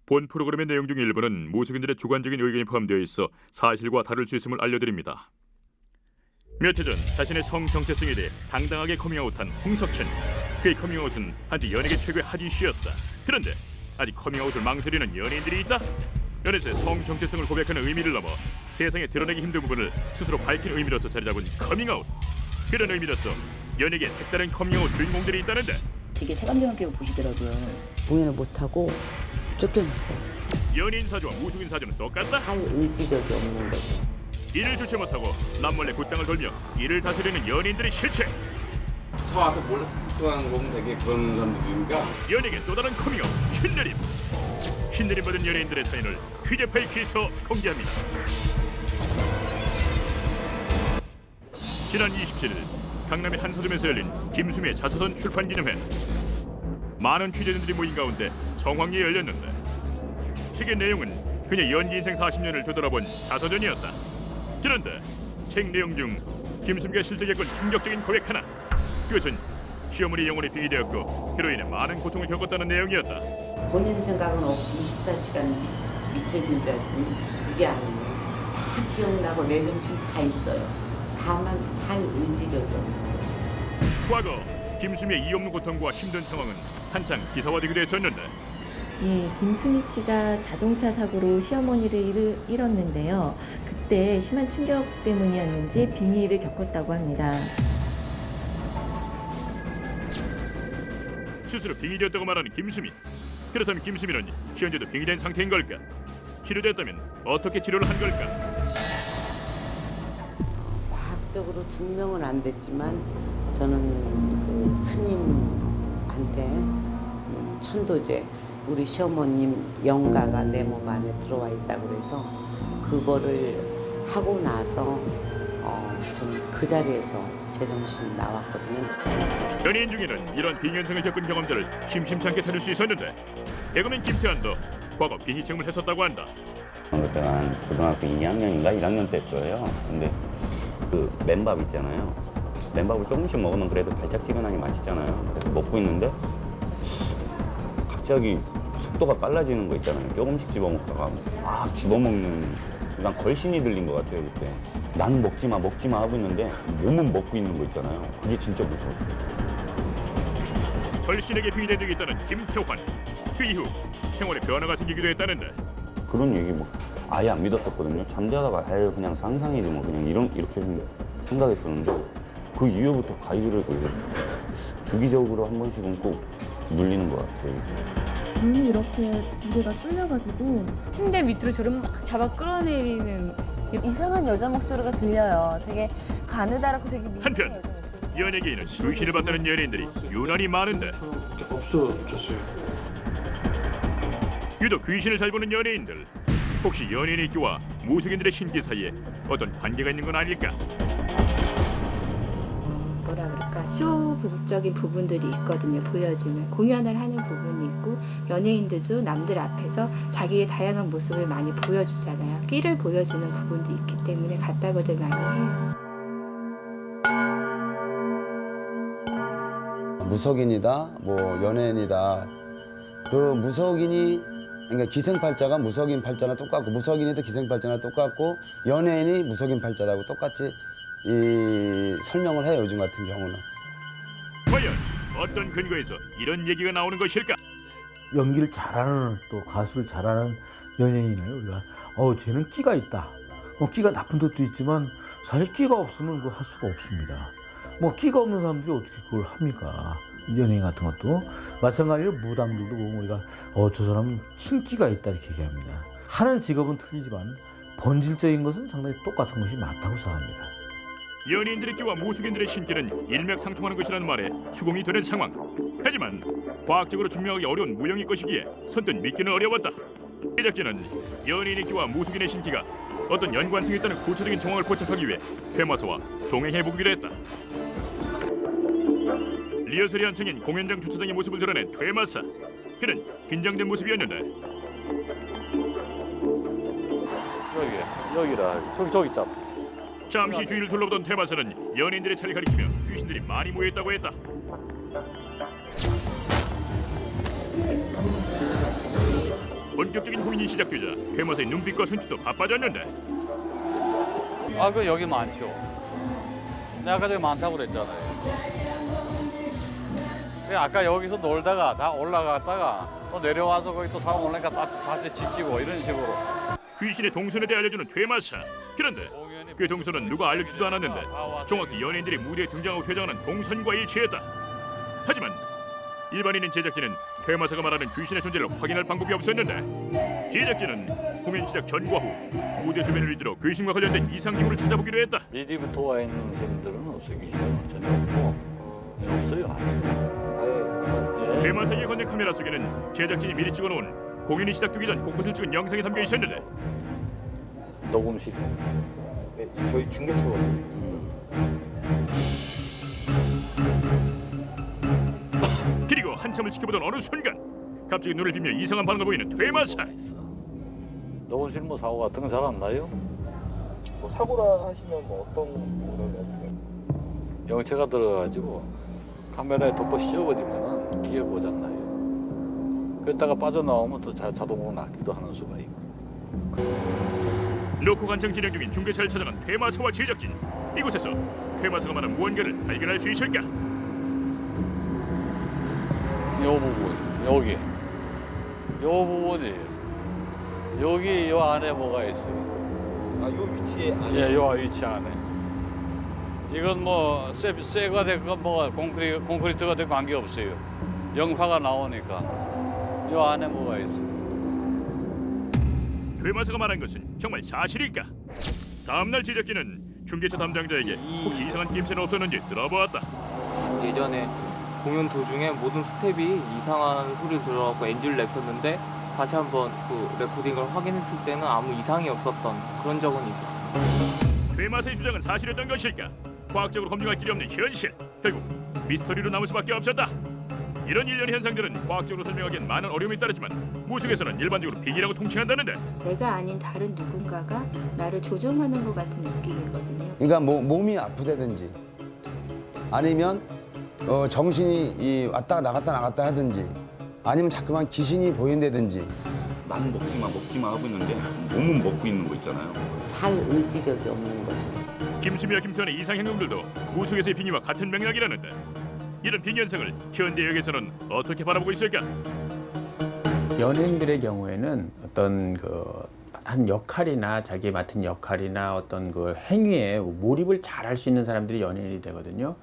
본 프로그램의 내용 중 일부는 무속인들의 주관적인 의견이 포함되어 있어 사실과 다를 수 있음을 알려드립니다. 며칠 전 자신의 성 정체성에 대해 당당하게 커밍아웃한 홍석천. 그의 커밍아웃은 한때 연예계 최고의 핫 이슈였다. 그런데 아직 커밍아웃을 망설이는 연예인들이 있다. 연애에서의 성 정체성을 고백하는 의미를 넘어 세상에 드러내기 힘든 부분을 스스로 밝힌 의미로서 자리잡은 커밍아웃. 그런 의미로서 연예계 색다른 커밍아웃 주인공들이 있다는데 되게 색안경을 끼고 보시더라고요. 공연을 못하고 쫓겨났어요. 연예인 사주와 무속인 사주는 똑같다? 할 의지력이 없는 거죠. 일을 주체 못하고 남몰래 굿땅을 돌며 일을 다스리는 연예인들의 실체. 저 와서 몰래 습득하는 거 보면 되게 그런 사람들이니까 연예계 또 다른 커밍아웃 신내림. 신내림 받은 연예인들의 사연을 취재 파이키에서 공개합니다. 지난 27일 강남의 한 서점에서 열린 김수미의 자서전 출판 기념회. 많은 취재진들이 모인 가운데 성황리에 열렸는데 책의 내용은 그녀 연기 인생 40년을 되돌아본 자서전이었다. 그런데 책 내용 중 김수미가 실제 겪은 충격적인 고백 하나. 그것은 시어머니 영혼이 빙이 되었고 그로 인해 많은 고통을 겪었다는 내용이었다. 본인 생각은 없이 24시간 미쳐 있는 줄 알았더니 그게 아니에요. 다 기억나고 내 정신 다 있어요. 다만 살 의지력이 없는 거죠. 과거 김수미의 이 없는 고통과 힘든 상황은 한창 기사화되기도 했었는데 예, 김수미 씨가 자동차 사고로 시어머니를 잃었는데요. 그때 심한 충격 때문이었는지 빙의를 겪었다고 합니다. 스스로 빙이 되었다고 말하는 김수미. 그렇다면 김수미는 현재도 빙이 된 상태인 걸까? 치료됐다면 어떻게 치료를 한 걸까? 과학적으로 증명은 안 됐지만 저는 그 스님한테 천도제 우리 시어머님 영가가 내 몸 안에 들어와 있다고 그래서 그거를 하고 나서 저는 그 자리에서 제정신이 나왔거든요. 연예인 중에는 이런 빙현상을 겪은 경험자를 심심찮게 찾을 수 있었는데 개그맨 김태환도 과거 빙의 체험을 했었다고 한다. 그때가 한 고등학교 2학년인가 1학년 때였어요. 근데 그 맨밥 있잖아요. 맨밥을 조금씩 먹으면 그래도 달짝지근하니 맛있잖아요. 그래서 먹고 있는데 갑자기 속도가 빨라지는 거 있잖아요. 조금씩 집어먹다가 막 집어먹는 난 걸신이 들린 것 같아요 그때. 난 먹지 마 하고 있는데 몸은 먹고 있는 거 있잖아요. 그게 진짜 무서웠어요. 걸신에게 빙이 된 적이 있다는 김태환. 그 이후 생활에 변화가 생기기도 했다는데 그런 얘기 뭐 아예 안 믿었었거든요. 잠자다가 에이 그냥 상상이지 뭐 그냥 이렇게 생각했었는데 그 이후부터 가위를 주기적으로 한 번씩은 꼭 눌리는 것 같아요. 눈이 이렇게 두 개가 뚫려가지고 침대 밑으로 저를 막 잡아 끌어내리는 이상한 여자 목소리가 들려요. 되게 가느다랗고 되게 미세한 한편 여자 목소리. 연예계에는 귀신을 봤다는 연예인들이 유난히 많은데 없어졌어요. 유독 귀신을 잘 보는 연예인들. 혹시 연예인의 기와 무속인들의 신기 사이에 어떤 관계가 있는 건 아닐까? 뭐라 그럴까 쇼부적인 부분들이 있거든요. 보여지는 공연을 하는 부분이 있고 연예인들도 남들 앞에서 자기의 다양한 모습을 많이 보여주잖아요. 끼를 보여주는 부분도 있기 때문에 같다고들 많이 해요. 무속인이다, 뭐 연예인이다. 그 무속인이 그러니까 기생팔자가 무속인 팔자나 똑같고 무속인이도 기생팔자나 똑같고 연예인이 무속인 팔자라고 똑같이 설명을 해요. 요즘 같은 경우는. 과연 어떤 근거에서 이런 얘기가 나오는 것일까? 연기를 잘하는 또 가수를 잘하는 연예인을 우리가 쟤는 끼가 있다. 끼가 나쁜 것도 있지만 사실 끼가 없으면 그거 할 수가 없습니다. 뭐 끼가 없는 사람들이 어떻게 그걸 합니까? 연예인 같은 것도 마찬가지로 무당들도 보면 우리가 저 사람은 신기가 있다 이렇게 얘기합니다. 하는 직업은 틀리지만 본질적인 것은 상당히 똑같은 것이 맞다고 생각합니다. 연예인들의 끼와 무속인들의 신기는 일맥상통하는 것이라는 말에 수긍이 되는 상황. 하지만 과학적으로 증명하기 어려운 무형의 것이기에 선뜻 믿기는 어려웠다. 제작진은 연예인의 끼와 무속인의 신기가 어떤 연관성이 있다는 구체적인 정황을 포착하기 위해 퇴마사와 동행해보기로 했다. 리허설이 한창인 공연장 주차장의 모습을 드러낸 퇴마사. 그는 긴장된 모습이었는데 여기라 저기 있잖아. 잠시 주위를 둘러보던 퇴마사는 연예인들의 차를 가리키며 귀신들이 많이 모여있다고 했다. 본격적인 고민이 시작되자 퇴마사의 눈빛과 손짓도 바빠졌는데 그 여기 많죠. 내가 아까 저기 많다고 그랬잖아요. 아까 여기서 놀다가 다 올라갔다가 또 내려와서 거기 또 사람 오니까 다시 지키고 이런 식으로. 귀신의 동선에 대해 알려주는 퇴마사. 그런데 그 동선은 누가 알려주지도 않았는데 정확히 연예인들이 무대에 등장하고 퇴장하는 동선과 일치했다. 하지만 일반인인 제작진은 퇴마사가 말하는 귀신의 존재를 확인할 방법이 없었는데 제작진은 공연 시작 전과 후 무대 주변을 위주로 귀신과 관련된 이상 징후를 찾아보기로 했다. 미리부터 와 있는 사람들은 없어요. 귀신은 전혀 없고 없어요. 퇴마사의 건넨 카메라 속에는 제작진이 미리 찍어놓은 공연이 시작되기 전 곳곳을 찍은 영상이 담겨 있었는데 녹음실. 네, 저희 중계처. 그리고 한참을 지켜보던 어느 순간 갑자기 눈을 비며 이상한 반응을 보이는 퇴마사. 녹음실 뭐 사고 같은 건 잘 안 나요? 뭐 사고라 하시면 뭐 어떤 그런 말씀을? 영체가 들어가지고 카메라에 덮어 씌워버리면 기계 고장 나요. 그랬다가 빠져나오면 또 자동으로 낫기도 하는 수가 있고. 녹화 관청 진행 중인 중계차를 찾아간 퇴마사와 제작진. 이곳에서 퇴마사가 말한 무언가를 발견할 수 있을까? 요 부분, 여기, 요 부분이 여기 요 안에 뭐가 있어요. 요 위치에 안에. 예, 요 위치 안에. 이건 뭐 쇠가 됐건 뭐가 콘크리트가 됐건 관계 없어요. 영화가 나오니까 요 안에 뭐가 있어요. 퇴마사가 말한 것은 정말 사실일까? 다음날 제작진은 중계차 담당자에게 혹시 이상한 낌새는 없었는지 들어보았다. 예전에 공연 도중에 모든 스텝이 이상한 소리를 들어갖고 NG를 냈었는데 다시 한번 그 레코딩을 확인했을 때는 아무 이상이 없었던 그런 적은 있었습니다. 퇴마사의 주장은 사실이었던 것일까? 과학적으로 검증할 길이 없는 현실. 결국 미스터리로 남을 수밖에 없었다. 이런 일련의 현상들은 과학적으로 설명하기엔 많은 어려움이 따르지만 무속에서는 일반적으로 빙의라고 통칭한다는데 내가 아닌 다른 누군가가 나를 조종하는 것 같은 느낌이거든요. 그러니까 몸이 아프다든지 아니면 정신이 왔다 나갔다 하든지 아니면 자꾸만 귀신이 보인다든지. 나는 먹지마 하고 있는데 몸은 먹고 있는 거 있잖아요. 살 의지력이 없는 거죠. 김수미와 김태환의 이상 행동들도 무속에서의 빙의와 같은 맥락이라는데 이런 빙의 현상을 현대역에서는 어떻게 바라보고 있을까? 연예인들의 경우에는 어떤 한 역할이나 자기 맡은 역할이나 어떤 그 행위에 몰입을 잘 할 수 있는 사람들이 연예인이 되거든요.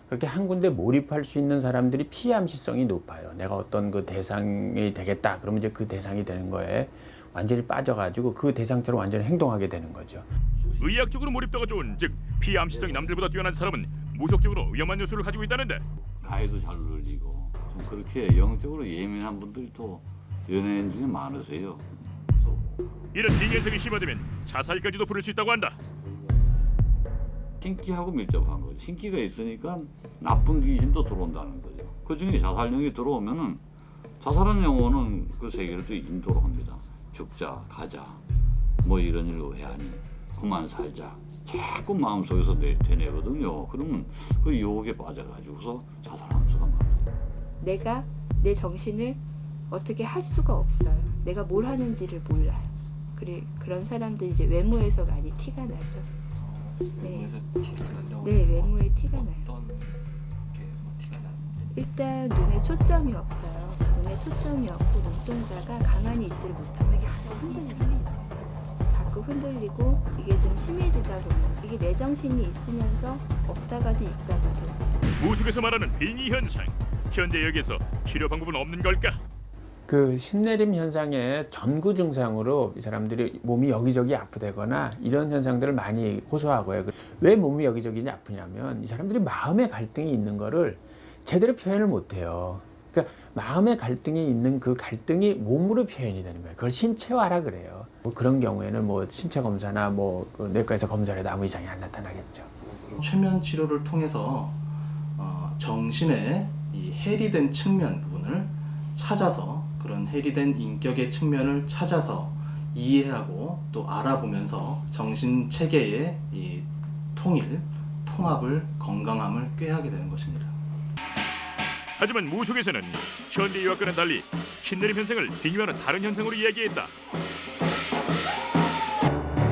그렇게 한 군데 몰입할 수 있는 사람들이 피암시성이 높아요. 내가 어떤 그 대상이 되겠다. 그러면 이제 그 대상이 되는 거에 완전히 빠져가지고 그 대상처럼 완전히 행동하게 되는 거죠. 의학적으로 몰입도가 좋은 즉 피암시성이 남들보다 뛰어난 사람은 무속적으로 위험한 요소를 가지고 있다는데 가해도 잘 눌리고 좀 그렇게 영적으로 예민한 분들이 또 연예인 중에 많으세요. 이런 빙의 현상이 심화되면 자살까지도 부를 수 있다고 한다. 신기하고 밀접한 거죠. 신기가 있으니까 나쁜 귀신도 들어온다는 거죠. 그중에 자살령이 들어오면은 자살한 영혼은 그 세계를 또 인도로 합니다. 죽자, 가자, 뭐 이런 일로 해야니 그만 살자. 자꾸 마음속에서 되뇌거든요. 그러면 그 유혹에 빠져가지고서 자살하는 수가 많아요. 내가 내 정신을 어떻게 할 수가 없어요. 내가 뭘 하는지를 몰라요. 그런 사람들이 이제 외모에서 많이 티가 나죠. 네, 외모에 티가 나요. 일단 눈에 초점이 없어요. 눈에 초점이 없고 눈동자가 가만히 있지를 못합니다. 자꾸 흔들리고 이게 좀 심해지다 보면 이게 내 정신이 있으면서 없다가도 있다가 돼요. 무속에서 말하는 빙의 현상, 현대역에서 치료 방법은 없는 걸까? 그 신내림 현상의 전구 증상으로 이 사람들이 몸이 여기저기 아프다거나 이런 현상들을 많이 호소하고요. 왜 몸이 여기저기 아프냐면 이 사람들이 마음의 갈등이 있는 거를 제대로 표현을 못해요. 그러니까 마음의 갈등이 있는 그 갈등이 몸으로 표현이 되는 거예요. 그걸 신체화라 그래요. 뭐 그런 경우에는 뭐 신체 검사나 뭐 그 내과에서 검사를 해도 아무 이상이 안 나타나겠죠. 최면 치료를 통해서 정신의 이 해리된 측면 부분을 찾아서 그런 해리된 인격의 측면을 찾아서 이해하고 또 알아보면서 정신 체계의 이 통합을 건강함을 꾀하게 되는 것입니다. 하지만 무속에서는 현대 의학과는 달리 신내림 현상을 빙의하는 다른 현상으로 이야기했다.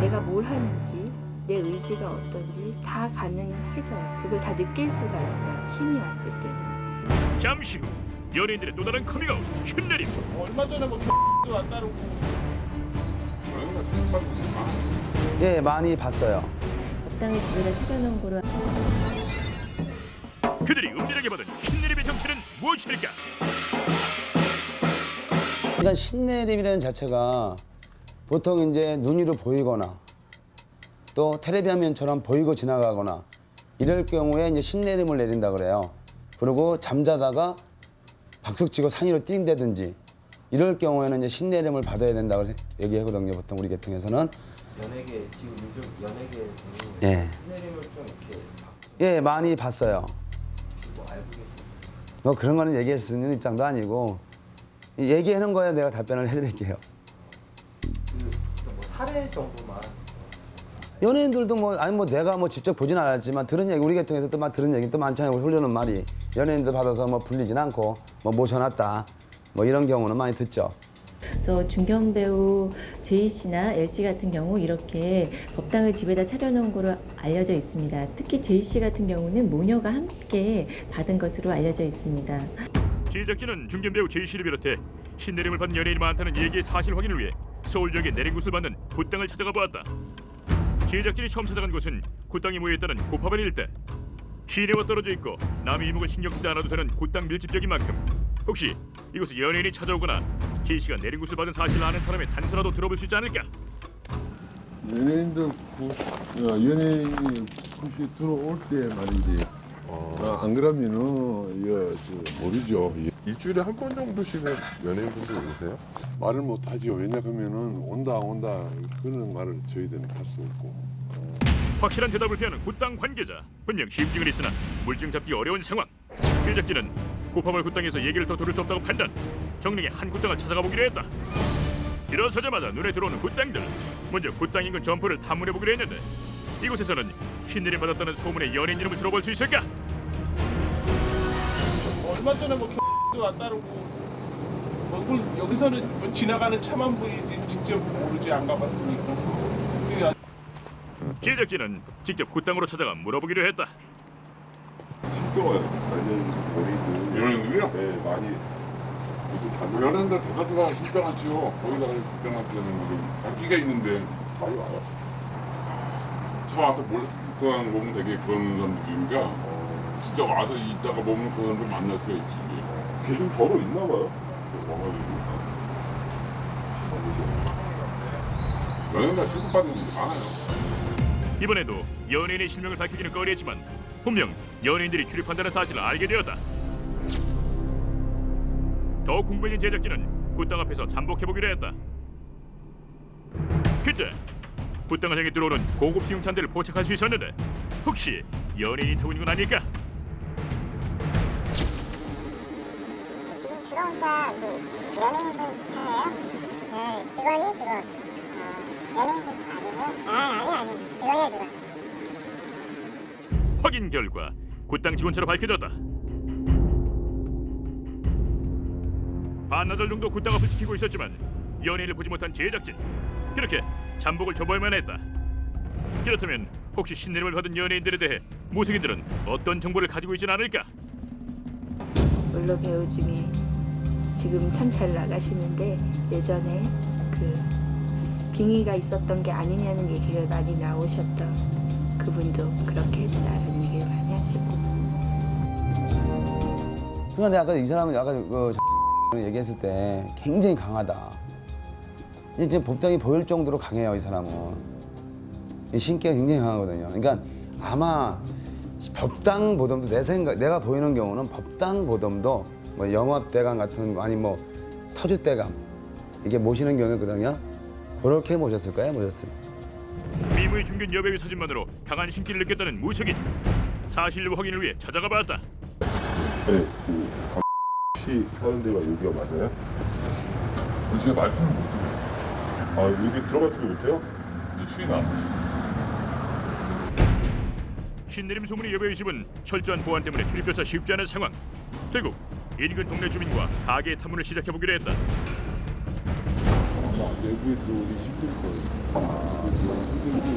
내가 뭘 하는지, 내 의지가 어떤지 다 가능해져요. 그걸 다 느낄 수가 있어요. 신이 왔을 때는. 잠시 후 연예인들의 또 다른 커밍아웃 신내림. 얼마 전에 뭐 왔다고. 예, 많이 봤어요. 법당을 집에다 차려놓은 거로. 그들이 은밀하게 받은 신내림의 정체는 무엇일까? 일단 신내림이라는 자체가 보통 이제 눈으로 보이거나 또 텔레비 화면처럼 보이고 지나가거나 이럴 경우에 이제 신내림을 내린다 그래요. 그리고 잠자다가 박수치고 산위로 뛴다든지 이럴 경우에는 이제 신내림을 받아야 된다고 얘기하거든요. 보통 우리 계통에서는. 연예계 지금 요즘 연예계 예. 신내림을 좀 이렇게 예, 많이 봤어요. 뭐 알고 계세요? 뭐 그런 거는 얘기할 수 있는 입장도 아니고 얘기하는 거에 내가 답변을 해드릴게요. 뭐 사례 정도만. 연예인들도 뭐 아니 뭐 내가 뭐 직접 보진 않았지만 들은 얘기 우리 계통에서 또 막 들은 얘기 또 많잖아요. 우리 흘리는 말이 연예인들 받아서 뭐 불리진 않고 뭐 모셔놨다 뭐 이런 경우는 많이 듣죠. 그래서 중견 배우 제이 씨나 엘 씨 같은 경우 이렇게 법당을 집에다 차려놓은 거로 알려져 있습니다. 특히 제이 씨 같은 경우는 모녀가 함께 받은 것으로 알려져 있습니다. 제작진은 중견 배우 제이 씨를 비롯해 신내림을 받은 연예인이 많다는 얘기의 사실 확인을 위해 서울 지역의 내림굿을 받는 굿당을 찾아가 보았다. 제작진이 처음 찾아간 곳은 굿당이 모여있다는 고파발 일대. 시내와 떨어져 있고 남의 이목을 신경 쓰지 않아도 되는 굿당 밀집적인 만큼 혹시 이곳에 연예인이 찾아오거나 제이 씨가 내림굿을 받은 사실을 아는 사람의 단서라도 들어볼 수 있지 않을까? 연예인들 연예인이 혹시 들어올 때 말이지. 안 그러면은 이거 모르죠. 일주일에 한 번 정도씩은 연예인분들 오세요? 말을 못 하죠. 왜냐하면은 온다 그런 말을 저희들은 할 수 없고. 확실한 대답을 피하는 굿당 관계자. 분명 심증은 있으나 물증 잡기 어려운 상황. 제작진은 고파발 굿당에서 얘기를 더 들을 수 없다고 판단. 정릉의 한 굿당을 찾아가 보기로 했다. 들어서자마자 눈에 들어오는 굿당들. 먼저 굿당 인근 점포를 탐문해보기로 했는데 이곳에서는 신내림 받았다는 소문의 연예인 이름을 들어볼 수 있을까? 얼마 전에 뭐 왔다고. 뭐 여기서는 뭐 지나가는 차만 보이지 직접 모르지 안 가봤으니까. 제작진은 직접 굿당으로 찾아가 물어보기로 했다. 시끄러워요. 연예인 머리도. 연예인들이요? 네, 많이. 연예인들 대다수가 실병하지요. 거기다가 실병하지는 무슨 악기가 있는데 많이 와요. 차 와서 몰래 쑥쑥 들어가는 거 보면 되게 그런 사람들이니까 진짜 와서 있다가 보면 그 사람들 만날 수가 있지. 계속 벌어 있나 봐요. 와가지고. 연예인들 실급받는 분들 많아요. 이번에도 연예인의 실명을 밝히기는 꺼려했지만 분명 연예인들이 출입한다는 사실을 알게 되었다. 더욱 궁금해진 제작진은 굿당 앞에서 잠복해보기로 했다. 그때 굿당을 향해 들어오는 고급 수용차들을 포착할 수 있었는데 혹시 연예인이 타고 있는 건 아닐까? 지금 들어온 차 연예인분 차예요? 네, 직원. 연예인분 차 아니고? 아니. 직원이에요, 직원. 확인 결과 굿당 직원차로 밝혀졌다. 반나절 정도 굿당 앞을 지키고 있었지만 연예인을 보지 못한 제작진. 그렇게 잠복을 줘버야만 했다. 그렇다면 혹시 신내림을 받은 연예인들에 대해 무속인들은 어떤 정보를 가지고 있지는 않을까? 물론 배우 중에 지금 참잘 나가시는데 예전에 그 빙의가 있었던 게 아니냐는 얘기가 많이 나오셨던 그분도 그렇게 했다라는 얘기를 많이 하시고. 그런데 아까 이 사람은 아까 그 얘기했을 때 굉장히 강하다. 이제 법당이 보일 정도로 강해요, 이 사람은. 이 신기가 굉장히 강하거든요. 그러니까 아마 법당 보덤도 내가 보이는 경우는 법당 보덤도 뭐 영업대감 같은 거 아니 뭐 터줏대감 이게 모시는 경우거든요. 그렇게 모셨을 거예요, 모셨어요. 미모의 중견 여배우 사진만으로 강한 신기를 느꼈다는 무속인. 사실 확인을 위해 찾아가 봤다. 네, 씨 사는 데가 여기가 맞아요? 제가 말씀을 못 드려요. 여기 들어가지도 못해요? 이제 추이나. 신내림 소문의 여배우 집은 철저한 보안 때문에 출입조차 쉽지 않은 상황. 결국 인근 동네 주민과 가게 탐문을 시작해보기로 했다. 아마 내부에 들어오기 힘들 거예요. 힘들고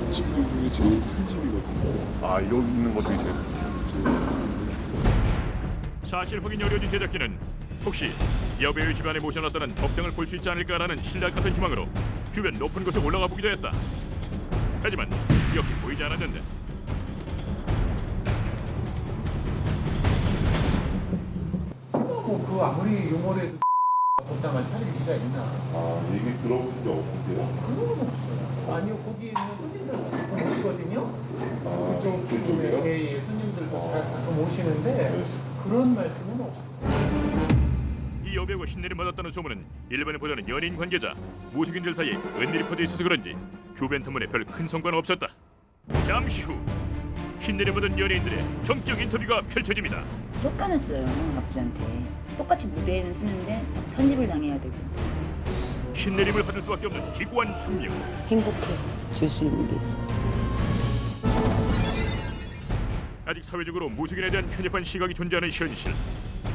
이 집들 중에 제일 큰 집이거든요. 아 여기 있는 것 중에 제일 큰 집이죠. 사실 확인이 어려진 제작진은 혹시 여배우의 집안에 모셔놨다는 법당을 볼 수 있지 않을까라는 신랄 같은 희망으로 주변 높은 곳에 올라가 보기도 했다. 하지만 역시 보이지 않았는데 그 아무리 용어를 해도 법당을 차릴 리가 있나? 아 얘기 들어보신 적 없으세요? 그건 없어요. 아니요, 거기 있는 손님들 가끔 오시거든요. 아, 그쪽 그쪽이요? 예, 손님들도 잘 가끔 오시는데 그런 말씀은 없어요. 이 여배우가 신내림 받았다는 소문은 일반에 보다는 연예인 관계자, 무속인들 사이에 은밀히 퍼져 있어서 그런지 주변 탐문에 별 큰 성과는 없었다. 잠시 후 신내림 받은 연예인들의 정적 인터뷰가 펼쳐집니다. 쫓겨났어요, 아버지한테. 똑같이 무대에는 쓰는데 편집을 당해야 되고. 신내림을 받을 수밖에 없는 기구한 숙명. 행복해 줄 수 있는 게 있어서. 아직 사회적으로 무속인에 대한 편협한 시각이 존재하는 현실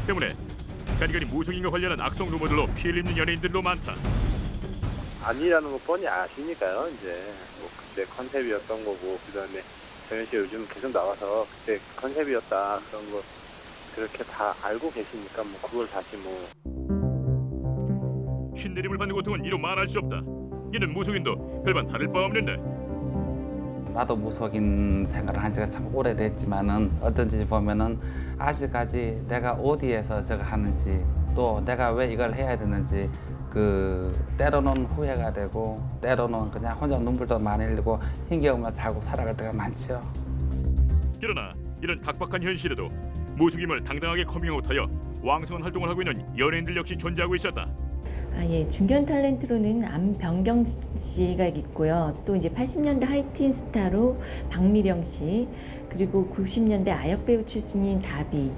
때문에 간간히 무속인과 관련한 악성 루머들로 피해를 입는 연예인들도 많다. 아니라는 거 뻔히 아시니까요. 이제 뭐 그때 컨셉이었던 거고, 그다음에 정현 씨 요즘 계속 나와서 그때 컨셉이었다 그런 거 그렇게 다 알고 계시니까 뭐 그걸 다시 뭐. 신내림을 받는 고통은 이루 말할 수 없다. 이는 무속인도 별반 다를 바 없는데. 나도 무속인 생활을 한 지가 참 오래됐지만은 어쩐지 보면은 아직까지 내가 어디에서 저거 하는지 또 내가 왜 이걸 해야 되는지 때로는 후회가 되고 때로는 그냥 혼자 눈물도 많이 흘리고 힘겨우면서 살고 살아갈 때가 많죠. 그러나 이런 각박한 현실에도 무속임을 당당하게 커밍아웃하여 왕성한 활동을 하고 있는 연예인들 역시 존재하고 있었다. 중견 탤런트로는 안병경 씨가 있고요. 또 이제 80년대 하이틴 스타로 박미령 씨, 그리고 90년대 아역 배우 출신인 다비,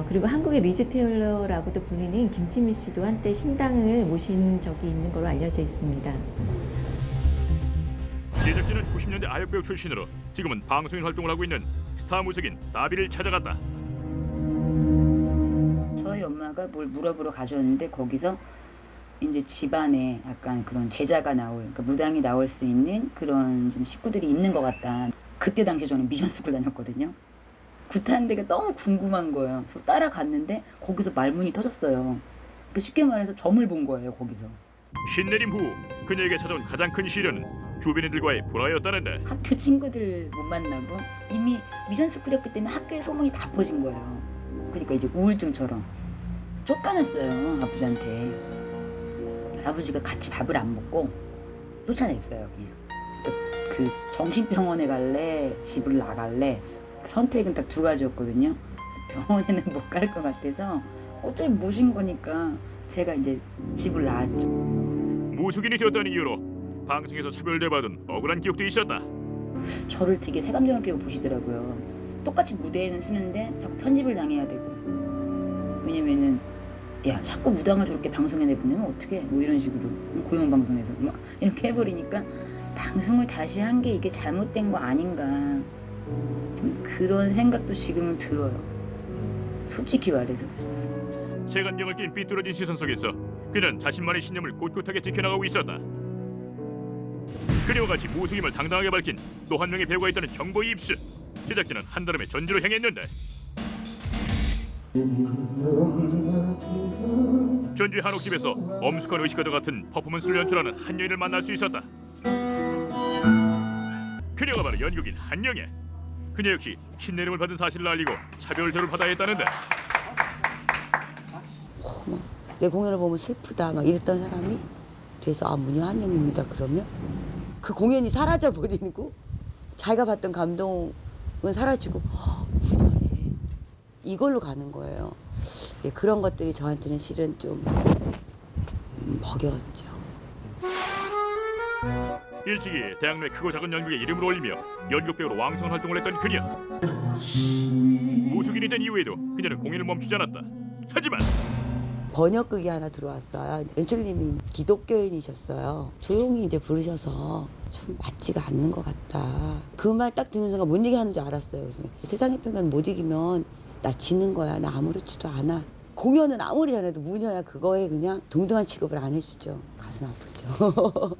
그리고 한국의 리즈 테일러라고도 불리는 김치미 씨도 한때 신당을 모신 적이 있는 걸로 알려져 있습니다. 제작진은 90년대 아역 배우 출신으로 지금은 방송인 활동을 하고 있는 스타 무속인 다비를 찾아갔다. 저희 엄마가 뭘 물어보러 가셨는데 거기서 이제 집안에 약간 그런 제자가 나올, 그러니까 무당이 나올 수 있는 그런 좀 식구들이 있는 것 같다. 그때 당시에 저는 미션 스쿨 다녔거든요. 굿하는 데가 너무 궁금한 거예요. 그래서 따라갔는데 거기서 말문이 터졌어요. 쉽게 말해서 점을 본 거예요, 거기서. 신내림 후 그녀에게 찾아온 가장 큰 시련은 주변인들과의 불화였다는데. 학교 친구들 못 만나고 이미 미션 스쿨이었기 때문에 학교에 소문이 다 퍼진 거예요. 그러니까 이제 우울증처럼 쫓겨났어요, 아버지한테. 아버지가 같이 밥을 안 먹고 쫓아냈어요, 그냥. 그 정신병원에 갈래, 집을 나갈래. 선택은 딱 두 가지였거든요. 병원에는 못 갈 것 같아서 어차피 모신 거니까 제가 이제 집을 나왔죠. 무속인이 되었다는 이유로 방송에서 차별대받은 억울한 기억도 있었다. 저를 되게 색감정을 끼고 보시더라고요. 똑같이 무대에는 쓰는데 자꾸 편집을 당해야 되고. 왜냐면은 야, 자꾸 무당을 저렇게 방송에 내보내면 어떡해, 뭐 이런 식으로 공영방송에서 막 이렇게 해버리니까 방송을 다시 한 게 이게 잘못된 거 아닌가, 좀 그런 생각도 지금은 들어요, 솔직히 말해서. 색안경을 낀 삐뚤어진 시선 속에서 그는 자신만의 신념을 꼿꼿하게 지켜나가고 있었다. 그녀와 같이 무속임을 당당하게 밝힌 또 한 명의 배우가 있다는 정보의 입수. 제작진은 한달음에 전주로 향했는데 전주의 한옥집에서 엄숙한 의식과도 같은 퍼포먼스를 연출하는 한 여인을 만날 수 있었다. 그녀가 바로 연극인 한영애. 그녀 역시 신내림을 받은 사실을 알리고 차별대우를 받아야 했다는데. 내 공연을 보면 슬프다 막 이랬던 사람이 돼서 문희 한영입니다 그러면 그 공연이 사라져 버리고 자기가 봤던 감동은 사라지고 훈연해 이걸로 가는 거예요. 그런 것들이 저한테는 실은 좀 먹였죠. 일찍이 대학 내 크고 작은 연극에 이름을 올리며 연극 배우로 왕성한 활동을 했던 그녀. 무속인이 된 이후에도 그녀는 공연을 멈추지 않았다. 하지만 번역극이 하나 들어왔어요. 연출님이 기독교인이셨어요. 조용히 이제 부르셔서 좀 맞지가 않는 것 같다. 그 말 딱 듣는 순간 못 이기하는 줄 알았어요. 그래서 세상의 편견 못 이기면 나 지는 거야. 나 아무렇지도 않아. 공연은 아무리 잘해도 무녀야 그거에 그냥 동등한 취급을 안 해주죠. 가슴 아프죠.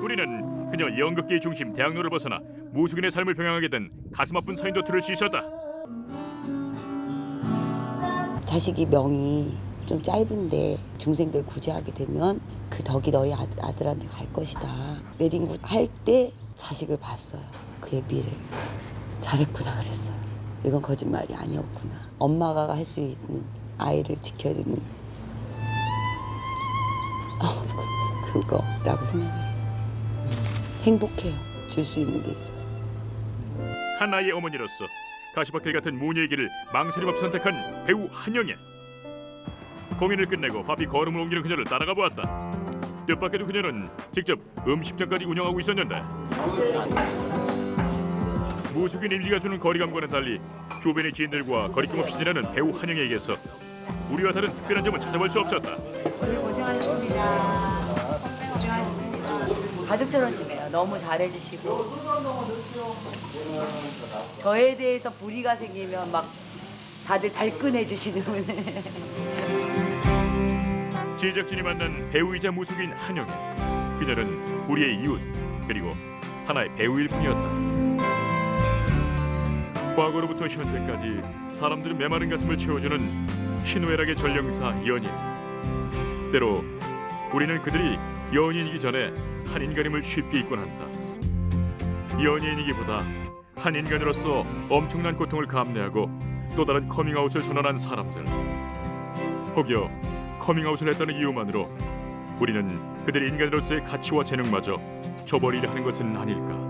우리는 그녀 연극계의 중심 대학로를 벗어나 무속인의 삶을 병행하게 된 가슴 아픈 사연도 들을 수 있었다. 자식이 명이 좀 짧은데 중생들 구제하게 되면 그 덕이 너희 아들한테 갈 것이다. 웨딩굿 할 때 자식을 봤어요. 그의 미를 잘했구나 그랬어요. 이건 거짓말이 아니었구나. 엄마가 할 수 있는 아이를 지켜주는 그거라고 생각해요. 행복해요. 줄 수 있는 게 있어서. 한 아이의 어머니로서 가시밭길 같은 모녀의 길을 망설임 없이 선택한 배우 한영애. 공연을 끝내고 바삐 걸음을 옮기는 그녀를 따라가 보았다. 뜻밖에도 그녀는 직접 음식점까지 운영하고 있었는데 무속인 이미지가 주는 거리감과는 달리 주변의 지인들과 거리낌 없이 지내는 배우 한영애에게서 우리와 다른 특별한 점은 찾아볼 수 없었다. 고생하셨습니다. 가족처럼 지내요. 너무 잘해주시고 저에 대해서 불의가 생기면 막 다들 발끈해주시는 분에 제작진이 만난 배우이자 무속인 한영애. 그녀는 우리의 이웃 그리고 하나의 배우일 뿐이었다. 과거로부터 현재까지 사람들의 메마른 가슴을 채워주는 희노애락의 전령사 연인. 때로 우리는 그들이 연인이기 전에 한 인간임을 쉽게 잊곤 한다. 연예인이기보다 한 인간으로서 엄청난 고통을 감내하고 또 다른 커밍아웃을 선언한 사람들. 혹여 커밍아웃을 했다는 이유만으로 우리는 그들의 인간으로서의 가치와 재능마저 저버리려 하는 것은 아닐까.